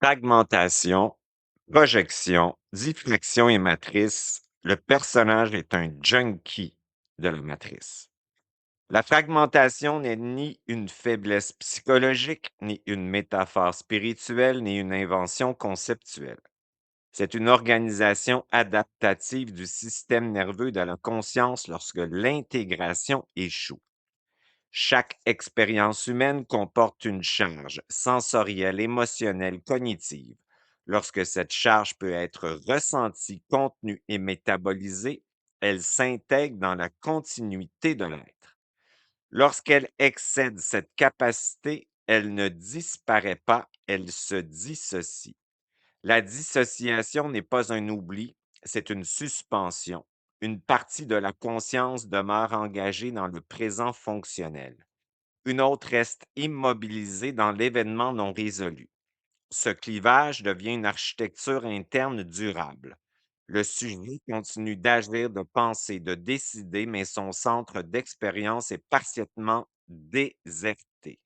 Fragmentation, projection, diffraction et matrice, le personnage est un junkie de la matrice. La fragmentation n'est ni une faiblesse psychologique, ni une métaphore spirituelle, ni une invention conceptuelle. C'est une organisation adaptative du système nerveux de la conscience lorsque l'intégration échoue. Chaque expérience humaine comporte une charge sensorielle, émotionnelle, cognitive. Lorsque cette charge peut être ressentie, contenue et métabolisée, elle s'intègre dans la continuité de l'être. Lorsqu'elle excède cette capacité, elle ne disparaît pas, elle se dissocie. La dissociation n'est pas un oubli, c'est une suspension. Une partie de la conscience demeure engagée dans le présent fonctionnel. Une autre reste immobilisée dans l'événement non résolu. Ce clivage devient une architecture interne durable. Le sujet continue d'agir, de penser, de décider, mais son centre d'expérience est partiellement déserté.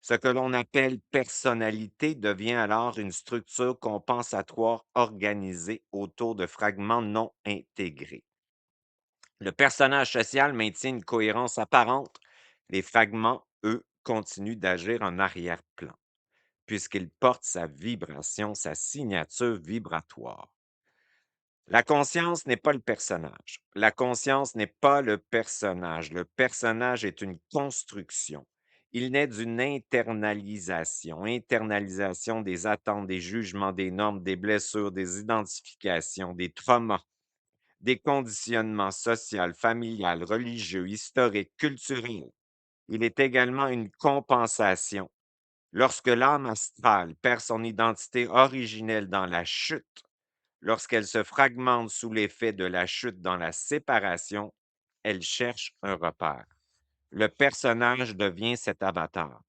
Ce que l'on appelle personnalité devient alors une structure compensatoire organisée autour de fragments non intégrés. Le personnage social maintient une cohérence apparente. Les fragments, eux, continuent d'agir en arrière-plan, puisqu'ils portent sa vibration, sa signature vibratoire. La conscience n'est pas le personnage. La conscience n'est pas le personnage. Le personnage est une construction. Il naît d'une internalisation, internalisation des attentes, des jugements, des normes, des blessures, des identifications, des traumas, des conditionnements sociaux, familial, religieux, historiques, culturels. Il est également une compensation. Lorsque l'âme astrale perd son identité originelle dans la chute, lorsqu'elle se fragmente sous l'effet de la chute dans la séparation, elle cherche un repère. Le personnage devient cet avatar.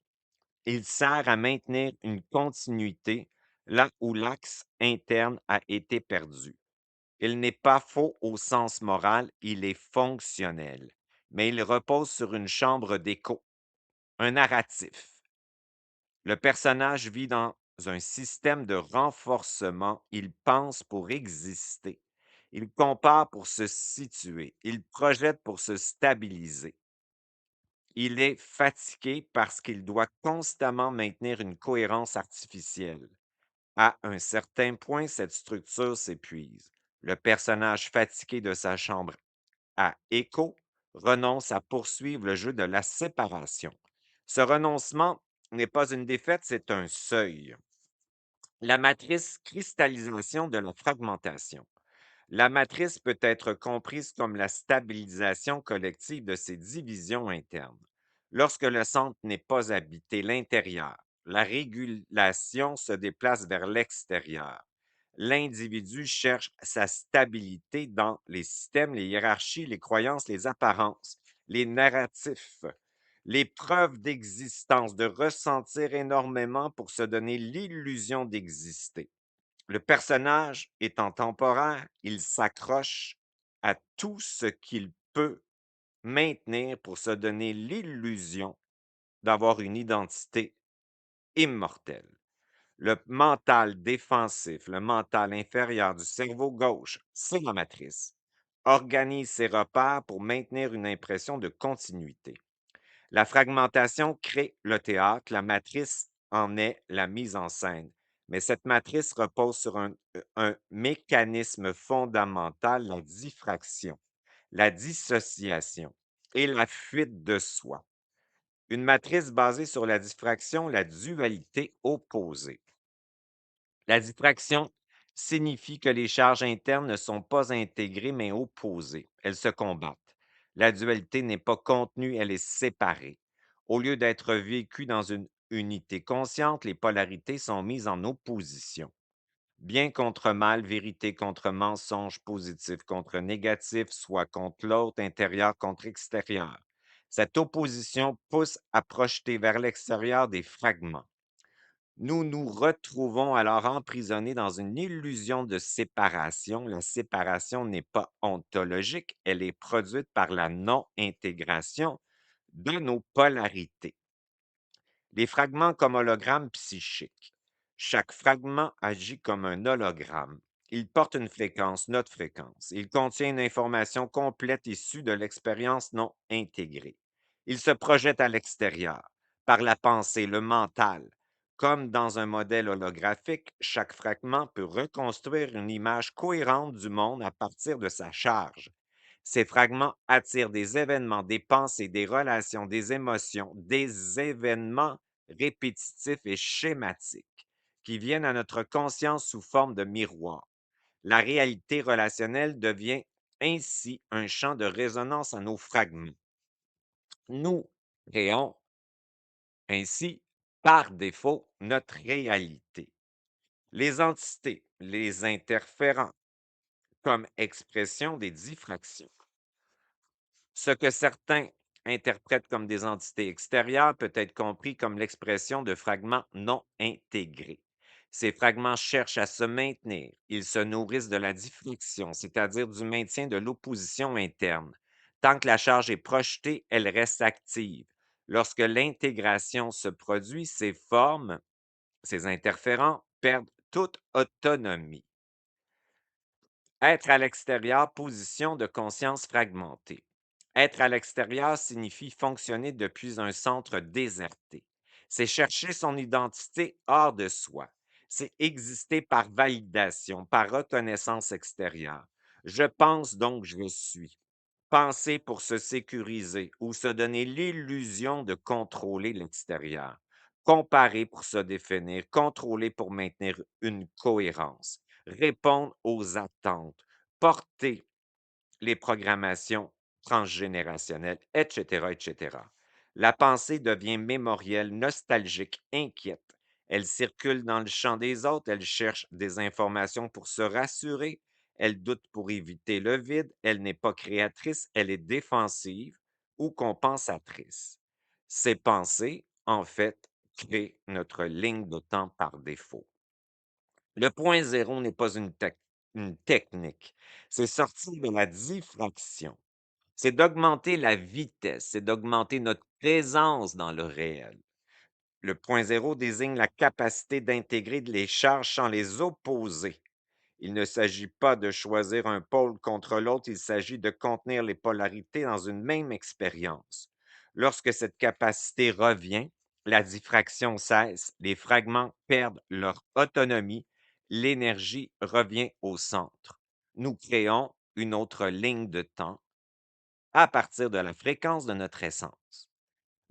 Il sert à maintenir une continuité là où l'axe interne a été perdu. Il n'est pas faux au sens moral, il est fonctionnel, mais il repose sur une chambre d'écho, un narratif. Le personnage vit dans un système de renforcement, il pense pour exister, il compare pour se situer, il projette pour se stabiliser. Il est fatigué parce qu'il doit constamment maintenir une cohérence artificielle. À un certain point, cette structure s'épuise. Le personnage fatigué de sa chambre à écho renonce à poursuivre le jeu de la séparation. Ce renoncement n'est pas une défaite, c'est un seuil. La matrice cristallisation de la fragmentation. La matrice peut être comprise comme la stabilisation collective de ces divisions internes. Lorsque le centre n'est pas habité, l'intérieur, la régulation se déplace vers l'extérieur. L'individu cherche sa stabilité dans les systèmes, les hiérarchies, les croyances, les apparences, les narratifs, les preuves d'existence, de ressentir énormément pour se donner l'illusion d'exister. Le personnage étant temporaire, il s'accroche à tout ce qu'il peut maintenir pour se donner l'illusion d'avoir une identité immortelle. Le mental défensif, le mental inférieur du cerveau gauche, c'est la matrice, organise ses repères pour maintenir une impression de continuité. La fragmentation crée le théâtre, la matrice en est la mise en scène. Mais cette matrice repose sur un mécanisme fondamental, la diffraction, la dissociation et la fuite de soi. Une matrice basée sur la diffraction, la dualité opposée. La diffraction signifie que les charges internes ne sont pas intégrées mais opposées. Elles se combattent. La dualité n'est pas contenue, elle est séparée. Au lieu d'être vécue dans une unité consciente, les polarités sont mises en opposition. Bien contre mal, vérité contre mensonge, positif contre négatif, soi contre l'autre, intérieur contre extérieur. Cette opposition pousse à projeter vers l'extérieur des fragments. Nous nous retrouvons alors emprisonnés dans une illusion de séparation. La séparation n'est pas ontologique, elle est produite par la non-intégration de nos polarités. Les fragments comme hologrammes psychiques. Chaque fragment agit comme un hologramme. Il porte une fréquence, notre fréquence. Il contient une information complète issue de l'expérience non intégrée. Il se projette à l'extérieur, par la pensée, le mental. Comme dans un modèle holographique, chaque fragment peut reconstruire une image cohérente du monde à partir de sa charge. Ces fragments attirent des événements, des pensées, des relations, des émotions, des événements répétitifs et schématiques qui viennent à notre conscience sous forme de miroir. La réalité relationnelle devient ainsi un champ de résonance à nos fragments. Nous créons ainsi, par défaut, notre réalité. Les entités, les interférents, comme expression des diffractions. Ce que certains interprètent comme des entités extérieures peut être compris comme l'expression de fragments non intégrés. Ces fragments cherchent à se maintenir. Ils se nourrissent de la diffraction, c'est-à-dire du maintien de l'opposition interne. Tant que la charge est projetée, elle reste active. Lorsque l'intégration se produit, ces formes, ces interférents perdent toute autonomie. Être à l'extérieur, position de conscience fragmentée. Être à l'extérieur signifie fonctionner depuis un centre déserté. C'est chercher son identité hors de soi. C'est exister par validation, par reconnaissance extérieure. Je pense donc je suis. Penser pour se sécuriser ou se donner l'illusion de contrôler l'extérieur. Comparer pour se définir, contrôler pour maintenir une cohérence. Répondre aux attentes, porter les programmations transgénérationnelles, etc., etc. La pensée devient mémorielle, nostalgique, inquiète. Elle circule dans le champ des autres, elle cherche des informations pour se rassurer, elle doute pour éviter le vide, elle n'est pas créatrice, elle est défensive ou compensatrice. Ces pensées, en fait, créent notre ligne de temps par défaut. Le point zéro n'est pas une technique, c'est sortir de la diffraction. C'est d'augmenter la vitesse, c'est d'augmenter notre présence dans le réel. Le point zéro désigne la capacité d'intégrer les charges sans les opposer. Il ne s'agit pas de choisir un pôle contre l'autre, il s'agit de contenir les polarités dans une même expérience. Lorsque cette capacité revient, la diffraction cesse, les fragments perdent leur autonomie, l'énergie revient au centre. Nous créons une autre ligne de temps à partir de la fréquence de notre essence.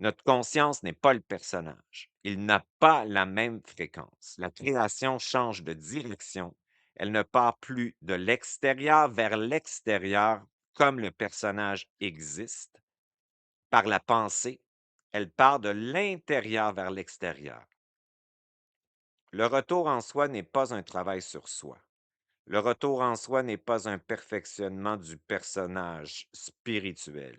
Notre conscience n'est pas le personnage. Il n'a pas la même fréquence. La création change de direction. Elle ne part plus de l'extérieur vers l'extérieur comme le personnage existe. Par la pensée, elle part de l'intérieur vers l'extérieur. Le retour en soi n'est pas un travail sur soi. Le retour en soi n'est pas un perfectionnement du personnage spirituel.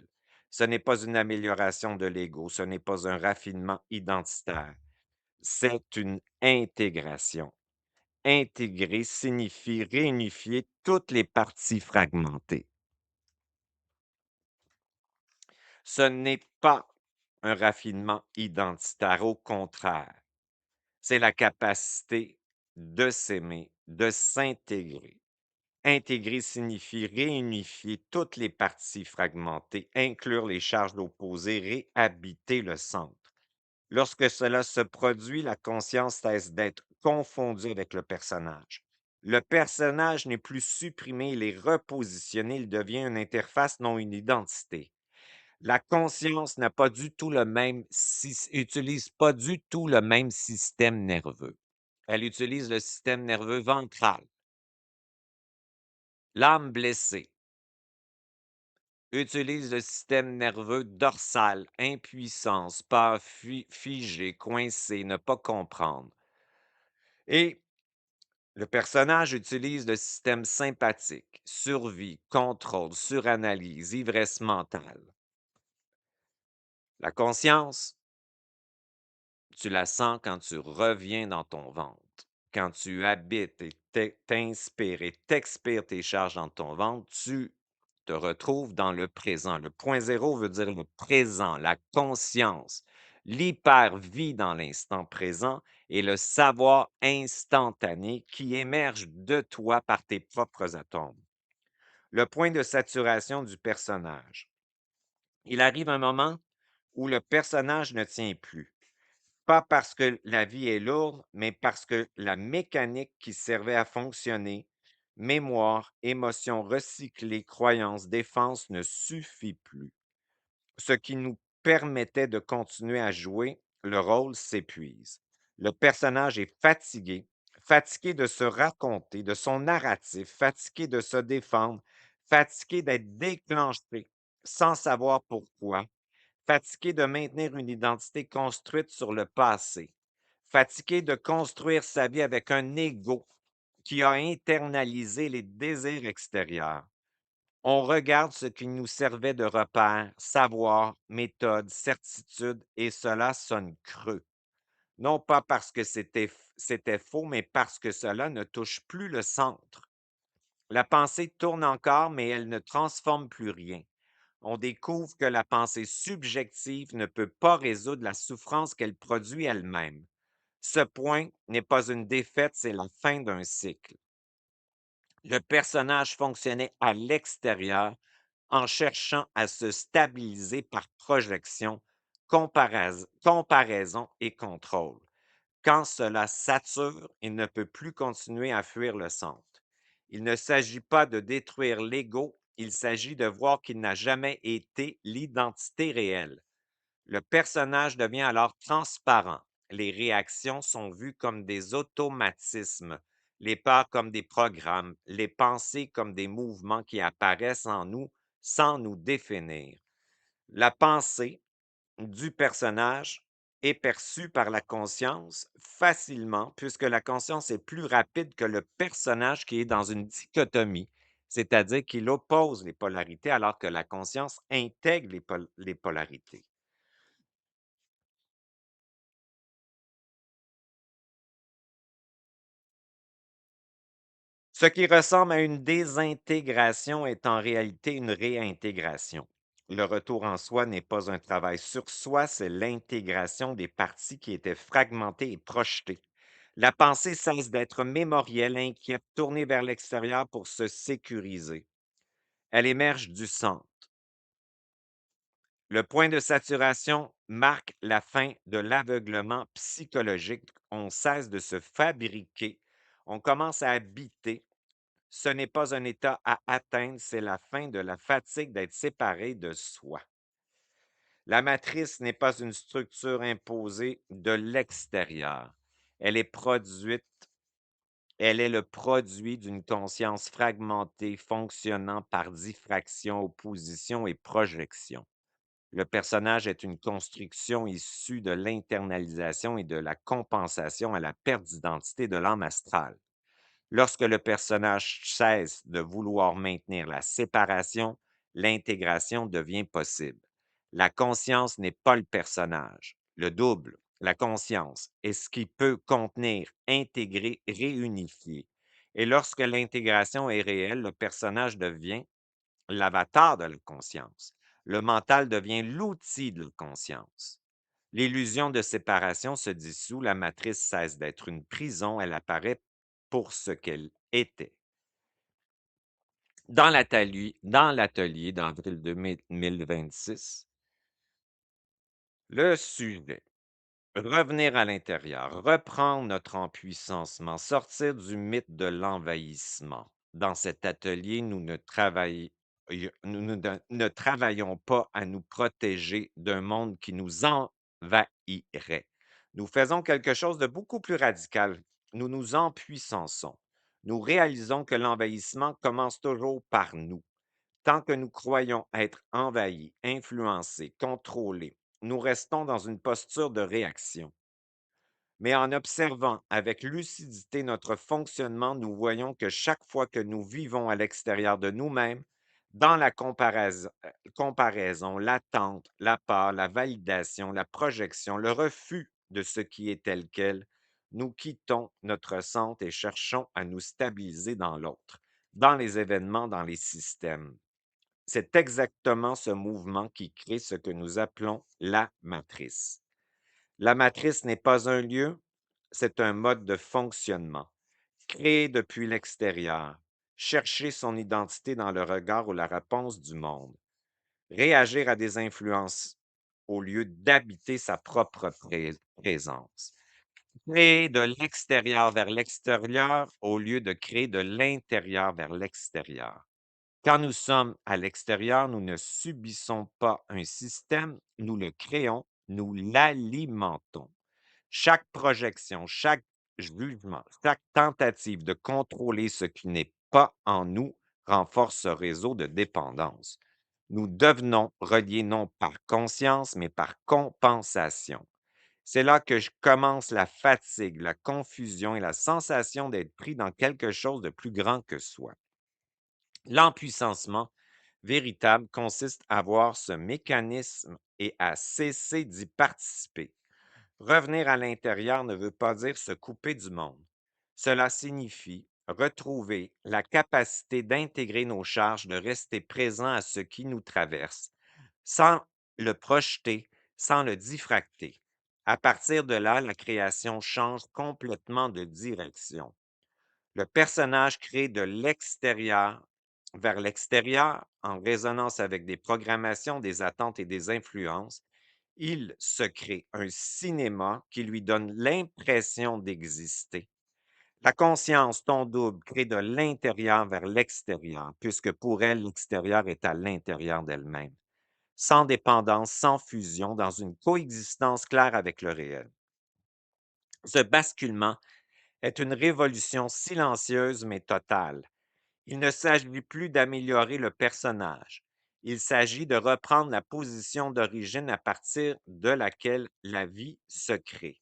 Ce n'est pas une amélioration de l'ego, ce n'est pas un raffinement identitaire. C'est une intégration. Intégrer signifie réunifier toutes les parties fragmentées. Ce n'est pas un raffinement identitaire, au contraire, c'est la capacité de s'aimer, de s'intégrer. Intégrer signifie réunifier toutes les parties fragmentées, inclure les charges d'opposés, réhabiter le centre. Lorsque cela se produit, la conscience cesse d'être confondue avec le personnage. Le personnage n'est plus supprimé, il est repositionné, il devient une interface, non une identité. La conscience n'a pas du tout le même, utilise pas du tout le même système nerveux. Elle utilise le système nerveux ventral. L'âme blessée utilise le système nerveux dorsal, impuissance, peur, figé, coincé, ne pas comprendre. Et le personnage utilise le système sympathique, survie, contrôle, suranalyse, ivresse mentale. La conscience, tu la sens quand tu reviens dans ton ventre. Quand tu habites et t'inspires et t'expires tes charges dans ton ventre, tu te retrouves dans le présent. Le point zéro veut dire le présent, la conscience. l'hyper-vie dans l'instant présent et le savoir instantané qui émerge de toi par tes propres atomes. Le point de saturation du personnage. Il arrive un moment où le personnage ne tient plus. Pas parce que la vie est lourde, mais parce que la mécanique qui servait à fonctionner, mémoire, émotions recyclées, croyances, défense ne suffit plus. Ce qui nous permettait de continuer à jouer, le rôle s'épuise. Le personnage est fatigué, fatigué de se raconter, de son narratif, fatigué de se défendre, fatigué d'être déclenché sans savoir pourquoi, fatigué de maintenir une identité construite sur le passé, fatigué de construire sa vie avec un ego qui a internalisé les désirs extérieurs. On regarde ce qui nous servait de repère, savoir, méthode, certitude, et cela sonne creux. Non pas parce que c'était faux, mais parce que cela ne touche plus le centre. La pensée tourne encore, mais elle ne transforme plus rien. On découvre que la pensée subjective ne peut pas résoudre la souffrance qu'elle produit elle-même. Ce point n'est pas une défaite, c'est la fin d'un cycle. Le personnage fonctionnait à l'extérieur en cherchant à se stabiliser par projection, comparaison et contrôle. Quand cela sature, il ne peut plus continuer à fuir le centre. Il ne s'agit pas de détruire l'ego, il s'agit de voir qu'il n'a jamais été l'identité réelle. Le personnage devient alors transparent. Les réactions sont vues comme des automatismes, les peurs comme des programmes, les pensées comme des mouvements qui apparaissent en nous sans nous définir. La pensée du personnage est perçue par la conscience facilement, puisque la conscience est plus rapide que le personnage qui est dans une dichotomie, c'est-à-dire qu'il oppose les polarités alors que la conscience intègre les polarités. Ce qui ressemble à une désintégration est en réalité une réintégration. Le retour en soi n'est pas un travail sur soi, c'est l'intégration des parties qui étaient fragmentées et projetées. La pensée cesse d'être mémorielle, inquiète, tournée vers l'extérieur pour se sécuriser. Elle émerge du centre. Le point de saturation marque la fin de l'aveuglement psychologique. On cesse de se fabriquer, on commence à habiter. Ce n'est pas un état à atteindre, c'est la fin de la fatigue d'être séparé de soi. La matrice n'est pas une structure imposée de l'extérieur. Elle est produite, elle est le produit d'une conscience fragmentée fonctionnant par diffraction, opposition et projection. Le personnage est une construction issue de l'internalisation et de la compensation à la perte d'identité de l'âme astrale. Lorsque le personnage cesse de vouloir maintenir la séparation, l'intégration devient possible. La conscience n'est pas le personnage. Le double, la conscience, est ce qui peut contenir, intégrer, réunifier. Et lorsque l'intégration est réelle, le personnage devient l'avatar de la conscience. Le mental devient l'outil de la conscience. L'illusion de séparation se dissout, la matrice cesse d'être une prison, elle apparaît pour ce qu'elle était. Dans l'atelier d'avril 2026, le sujet, revenir à l'intérieur, reprendre notre empuissancement, sortir du mythe de l'envahissement. Dans cet atelier, nous ne travaillons pas à nous protéger d'un monde qui nous envahirait. Nous faisons quelque chose de beaucoup plus radical. Nous nous empuissançons. Nous réalisons que l'envahissement commence toujours par nous. Tant que nous croyons être envahis, influencés, contrôlés, nous restons dans une posture de réaction. Mais en observant avec lucidité notre fonctionnement, nous voyons que chaque fois que nous vivons à l'extérieur de nous-mêmes, dans la comparaison, l'attente, la peur, la validation, la projection, le refus de ce qui est tel quel, nous quittons notre centre et cherchons à nous stabiliser dans l'autre, dans les événements, dans les systèmes. C'est exactement ce mouvement qui crée ce que nous appelons la matrice. La matrice n'est pas un lieu, c'est un mode de fonctionnement, créé depuis l'extérieur, chercher son identité dans le regard ou la réponse du monde, réagir à des influences au lieu d'habiter sa propre présence, créer de l'extérieur vers l'extérieur au lieu de créer de l'intérieur vers l'extérieur. Quand nous sommes à l'extérieur, nous ne subissons pas un système, nous le créons, nous l'alimentons. Chaque projection, chaque jugement, chaque tentative de contrôler ce qui n'est pas en nous renforce ce réseau de dépendance. Nous devenons reliés non par conscience, mais par compensation. C'est là que commence la fatigue, la confusion et la sensation d'être pris dans quelque chose de plus grand que soi. L'empuissancement véritable consiste à voir ce mécanisme et à cesser d'y participer. Revenir à l'intérieur ne veut pas dire se couper du monde. Cela signifie retrouver la capacité d'intégrer nos charges, de rester présent à ce qui nous traverse, sans le projeter, sans le diffracter. À partir de là, la création change complètement de direction. Le personnage crée de l'extérieur vers l'extérieur en résonance avec des programmations, des attentes et des influences. Il se crée un cinéma qui lui donne l'impression d'exister. La conscience, ton double, crée de l'intérieur vers l'extérieur, puisque pour elle, l'extérieur est à l'intérieur d'elle-même, sans dépendance, sans fusion, dans une coexistence claire avec le réel. Ce basculement est une révolution silencieuse mais totale. Il ne s'agit plus d'améliorer le personnage. Il s'agit de reprendre la position d'origine à partir de laquelle la vie se crée.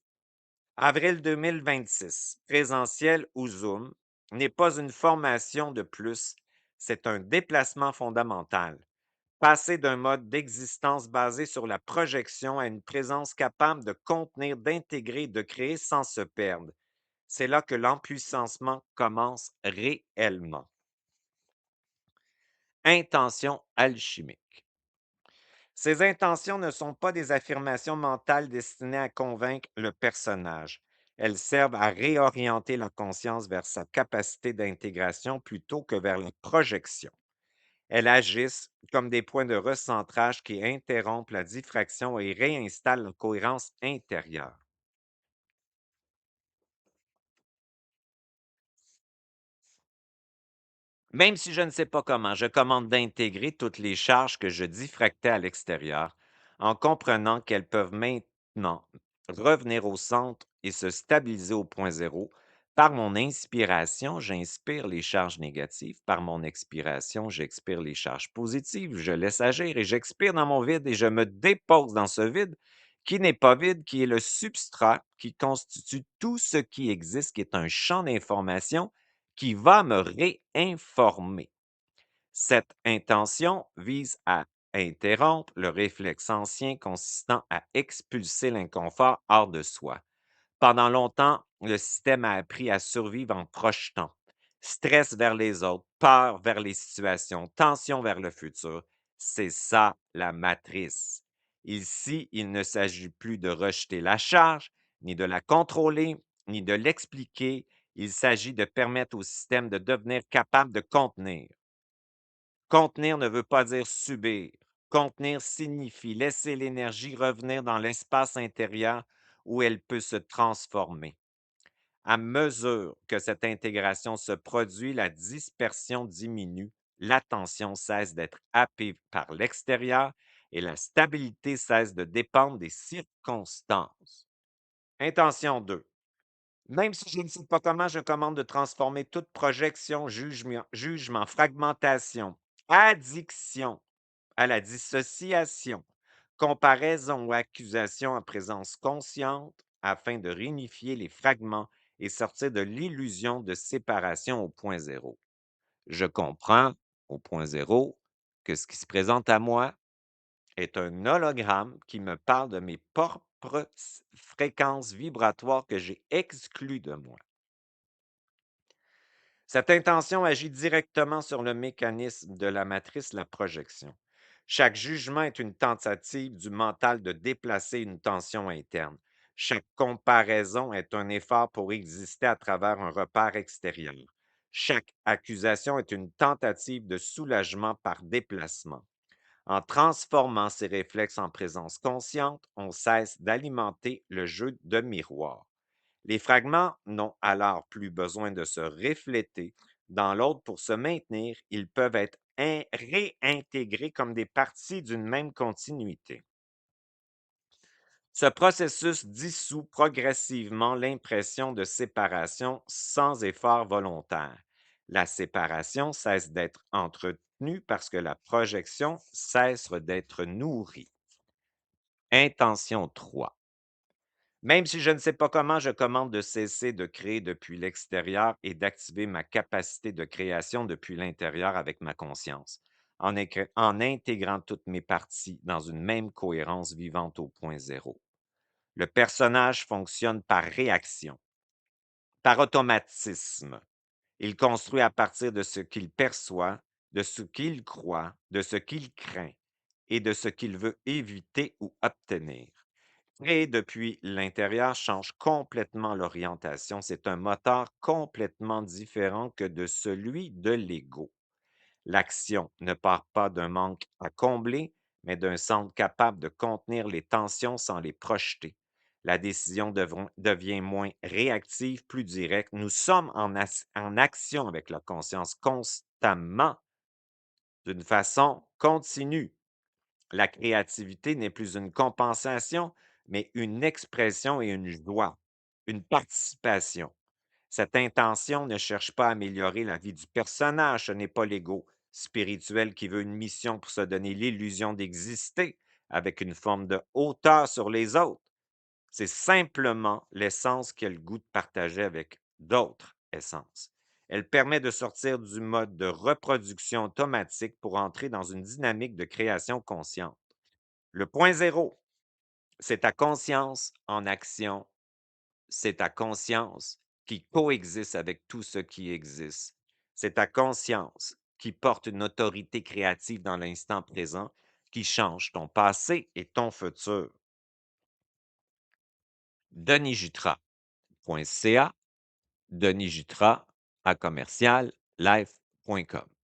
Avril 2026, présentiel ou Zoom, n'est pas une formation de plus, c'est un déplacement fondamental. Passer d'un mode d'existence basé sur la projection à une présence capable de contenir, d'intégrer, de créer sans se perdre. C'est là que l'empuissancement commence réellement. Intention alchimique. Ces intentions ne sont pas des affirmations mentales destinées à convaincre le personnage. Elles servent à réorienter la conscience vers sa capacité d'intégration plutôt que vers la projection. Elles agissent comme des points de recentrage qui interrompent la diffraction et réinstallent la cohérence intérieure. Même si je ne sais pas comment, je commande d'intégrer toutes les charges que je diffractais à l'extérieur, en comprenant qu'elles peuvent maintenant revenir au centre et se stabiliser au point zéro. Par mon inspiration, j'inspire les charges négatives. Par mon expiration, j'expire les charges positives. Je laisse agir et j'expire dans mon vide et je me dépose dans ce vide qui n'est pas vide, qui est le substrat qui constitue tout ce qui existe, qui est un champ d'information qui va me réinformer. Cette intention vise à interrompre le réflexe ancien consistant à expulser l'inconfort hors de soi. Pendant longtemps, le système a appris à survivre en projetant. Stress vers les autres, peur vers les situations, tension vers le futur. C'est ça la matrice. Ici, il ne s'agit plus de rejeter la charge, ni de la contrôler, ni de l'expliquer. Il s'agit de permettre au système de devenir capable de contenir. Contenir ne veut pas dire subir. Contenir signifie laisser l'énergie revenir dans l'espace intérieur où elle peut se transformer. À mesure que cette intégration se produit, la dispersion diminue, l'attention cesse d'être happée par l'extérieur et la stabilité cesse de dépendre des circonstances. Intention 2. Même si je ne sais pas comment, je commande de transformer toute projection, jugement, fragmentation, addiction à la dissociation, comparaison ou accusation en présence consciente afin de réunifier les fragments et sortir de l'illusion de séparation au point zéro. Je comprends au point zéro que ce qui se présente à moi est un hologramme qui me parle de mes propres fréquences vibratoires que j'ai exclues de moi. Cette intention agit directement sur le mécanisme de la matrice, la projection. Chaque jugement est une tentative du mental de déplacer une tension interne. Chaque comparaison est un effort pour exister à travers un repère extérieur. Chaque accusation est une tentative de soulagement par déplacement. En transformant ces réflexes en présence consciente, on cesse d'alimenter le jeu de miroir. Les fragments n'ont alors plus besoin de se refléter dans l'autre pour se maintenir, ils peuvent être réintégrés comme des parties d'une même continuité. Ce processus dissout progressivement l'impression de séparation sans effort volontaire. La séparation cesse d'être entretenue parce que la projection cesse d'être nourrie. Intention 3. Même si je ne sais pas comment, je commande de cesser de créer depuis l'extérieur et d'activer ma capacité de création depuis l'intérieur avec ma conscience, en intégrant toutes mes parties dans une même cohérence vivante au point zéro. Le personnage fonctionne par réaction, par automatisme. Il construit à partir de ce qu'il perçoit, de ce qu'il croit, de ce qu'il craint et de ce qu'il veut éviter ou obtenir. Créer depuis l'intérieur change complètement l'orientation. C'est un moteur complètement différent que de celui de l'ego. L'action ne part pas d'un manque à combler, mais d'un centre capable de contenir les tensions sans les projeter. La décision devient moins réactive, plus directe. Nous sommes en action avec la conscience constamment, d'une façon continue. La créativité n'est plus une compensation, mais une expression et une joie, une participation. Cette intention ne cherche pas à améliorer la vie du personnage, ce n'est pas l'ego spirituel qui veut une mission pour se donner l'illusion d'exister avec une forme de hauteur sur les autres. C'est simplement l'essence qui a le goût de partager avec d'autres essences. Elle permet de sortir du mode de reproduction automatique pour entrer dans une dynamique de création consciente. Le point zéro, c'est ta conscience en action, c'est ta conscience qui coexiste avec tout ce qui existe. C'est ta conscience qui porte une autorité créative dans l'instant présent, qui change ton passé et ton futur. denisjutra.ca, denisjutra à commercial life.com.